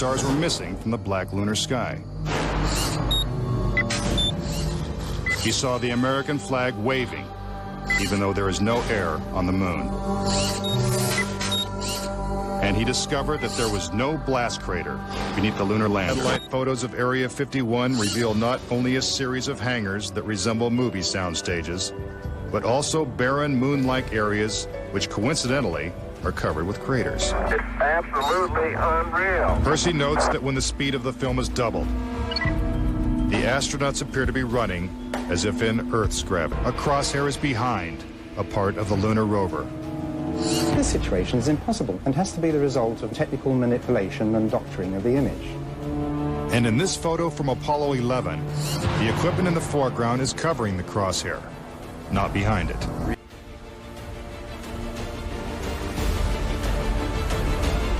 stars were missing from the black lunar sky. He saw the American flag waving, even though there is no air on the moon. And he discovered that there was no blast crater beneath the lunar lander. Satellite photos of Area 51 reveal not only a series of hangars that resemble movie sound stages, but also barren moon-like areas which coincidentally are covered with craters. It's absolutely unreal. Percy notes that when the speed of the film is doubled, the astronauts appear to be running as if in Earth's gravity. A crosshair is behind a part of the lunar rover. This situation is impossible and has to be the result of technical manipulation and doctoring of the image. And in this photo from Apollo 11, the equipment in the foreground is covering the crosshair, not behind it.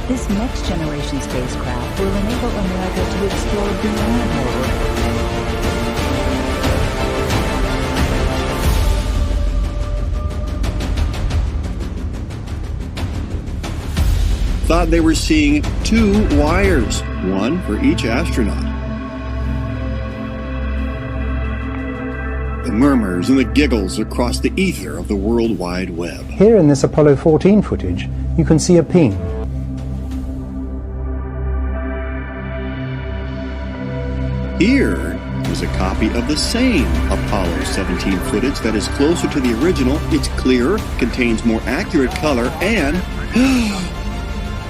This next generation spacecraft will enable America to explore beyond Earth. Thought they were seeing 2 wires, one for each astronaut. The murmurs and the giggles across the ether of the World Wide Web. Here in this Apollo 14 footage, you can see a ping. Here is a copy of the same Apollo 17 footage that is closer to the original. It's clearer, contains more accurate color, and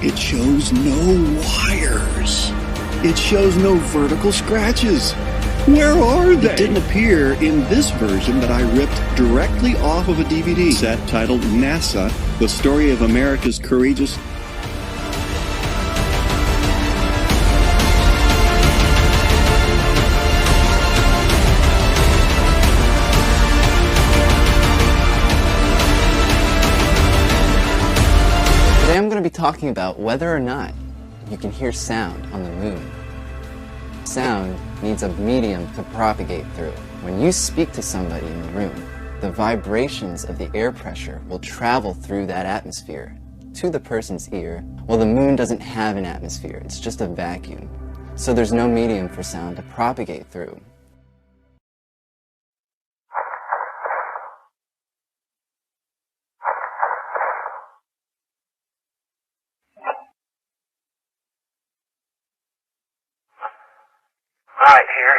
it shows no wires. It shows no vertical scratches. Where are they? It didn't appear in this version that I ripped directly off of a DVD set titled NASA, The Story of America's Courageous... Today I'm going to be talking about whether or not you can hear sound on the moon. Sound needs a medium to propagate through. When you speak to somebody in the room, the vibrations of the air pressure will travel through that atmosphere to the person's ear. Well, the moon doesn't have an atmosphere, it's just a vacuum. So there's no medium for sound to propagate through. All right, here.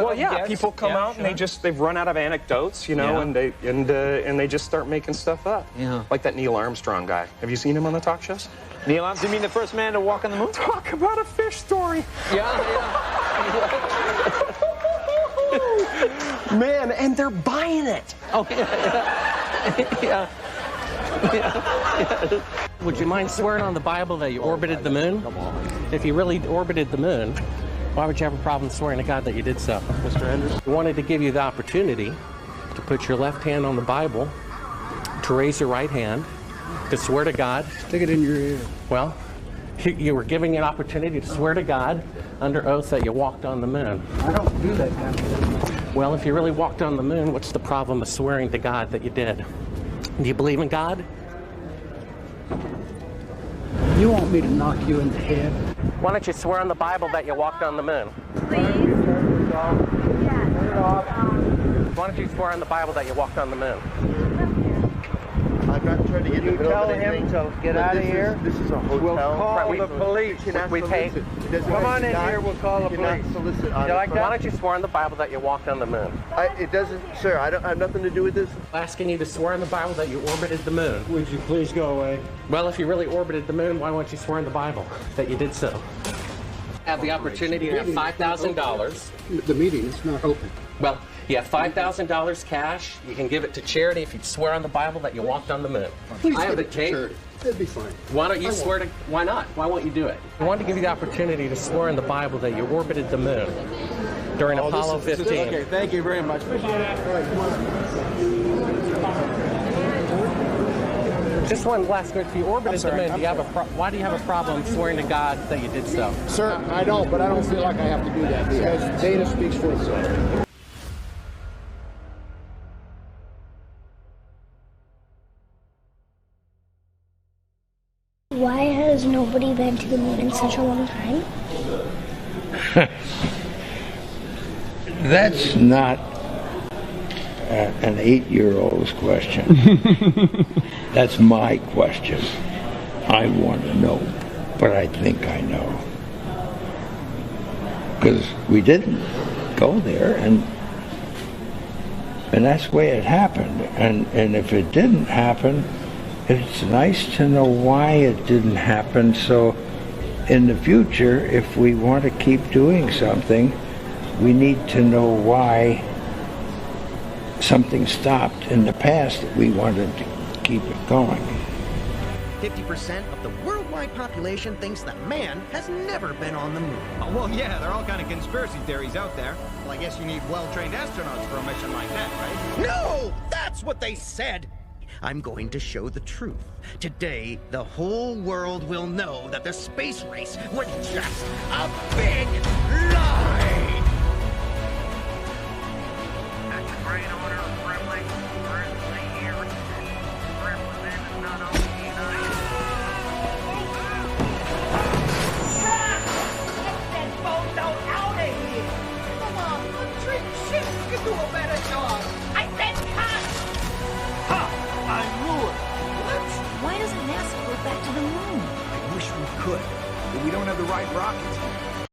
Well, yeah, people come out and they've run out of anecdotes, you know, and they just start making stuff up. Yeah. Like that Neil Armstrong guy. Have you seen him on the talk shows? Neil Armstrong, you mean the first man to walk on the moon? Talk about a fish story. Yeah. Man, and they're buying it. Oh, yeah. Would you mind swearing on the Bible that you orbited the moon? If you really orbited the moon, why would you have a problem swearing to God that you did so? Mr. Anderson? We wanted to give you the opportunity to put your left hand on the Bible, to raise your right hand, to swear to God. Stick it in your ear. Well, you were giving an opportunity to swear to God under oath that you walked on the moon. I don't do that kind of thing. Well, if you really walked on the moon, what's the problem of swearing to God that you did? Do you believe in God? You want me to knock you in the head? Why don't you swear on the Bible that you walked on the moon? Please? Turn it off. Turn it off. Why don't you swear on the Bible that you walked on the moon? I'm not trying to get You tell him to get out of here. This is a hotel. We'll call the police. We pay. Come on in here, we'll call the police. Solicit You like that? Why don't you swear on the Bible that you walked on the moon? It doesn't, sir, I have nothing to do with this. I'm asking you to swear on the Bible that you orbited the moon. Would you please go away? Well, if you really orbited the moon, why won't you swear in the Bible that you did so? Have the opportunity to have $5,000. The meeting is not open. Well, you have $5,000 cash. You can give it to charity if you swear on the Bible that you walked on the moon. Please I have give the it to tape. charity. That'd be fine. Why don't you swear to? Why not? Why won't you do it? I wanted to give you the opportunity to swear in the Bible that you orbited the moon during Apollo 15. Okay, thank you very much. Appreciate it. Just one last question. If you orbited the moon, why do you have a problem swearing to God that you did so? Sir, I don't, but I don't feel like I have to do that because data speaks for itself. Why has nobody been to the moon in such a long time? That's not an 8-year-old's question. That's my question. I want to know, but I think I know. Because we didn't go there, and that's the way it happened. And if it didn't happen, it's nice to know why it didn't happen, so in the future, if we want to keep doing something, we need to know why something stopped in the past that we wanted to keep it going. 50% of the worldwide population thinks that man has never been on the moon. Oh, well, yeah, there are all kind of conspiracy theories out there. Well, I guess you need well-trained astronauts for a mission like that, right? No! That's what they said! I'm going to show the truth. Today, the whole world will know that the space race was just a big lie! That's a great order of privilege. Personally here, representing not only the United Get that bozo out of here! Come on, treat ships can do a better job! I said cut! Ha! I knew it! What? Why doesn't NASA go back to the moon? I wish we could, but we don't have the right rockets.